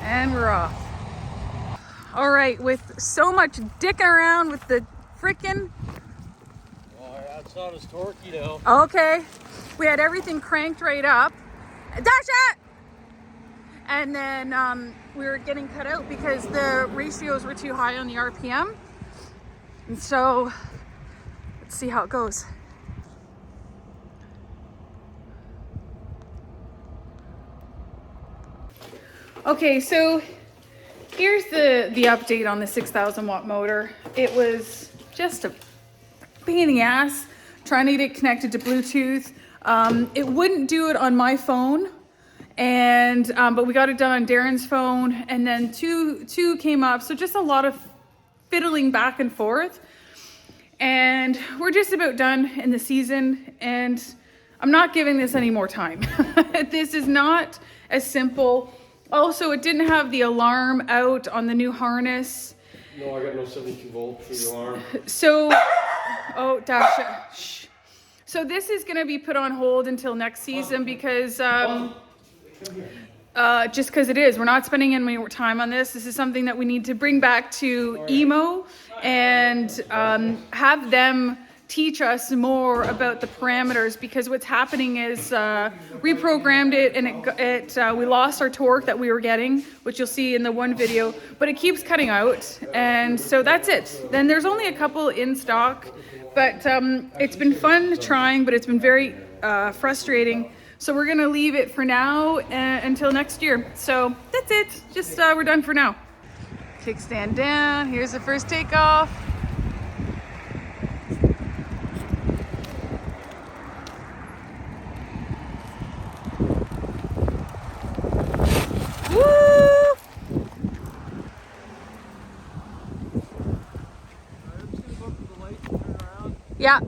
And we're off. All right, with so much dicking around with the frickin'. Oh, that's not as torquey now. Okay, we had everything cranked right up. Dash it! And then we were getting cut out because the ratios were too high on the RPM. And so, let's see how it goes. Okay, so here's the update on the 6,000 watt motor. It was just a pain in the ass trying to get it connected to Bluetooth. It wouldn't do it on my phone, and but we got it done on Darren's phone, and then two came up. So just a lot of fiddling back and forth, and we're just about done in the season, and I'm not giving this any more time. This is not as simple. Also, it didn't have the alarm out on the new harness. No, I got no 72 volt for the alarm. So, oh, Dasha, shh. So this is going to be put on hold until next season because, just because it is. We're not spending any more time on this. This is something that we need to bring back to Emmo and have them teach us more about the parameters, because what's happening is reprogrammed it, and we lost our torque that we were getting, which you'll see in the one video, but it keeps cutting out, and so that's it. Then there's only a couple in stock, but it's been fun trying, but it's been very frustrating. So we're gonna leave it for now until next year. So that's it. Just we're done for now. Kickstand down. Here's the first takeoff. Yeah.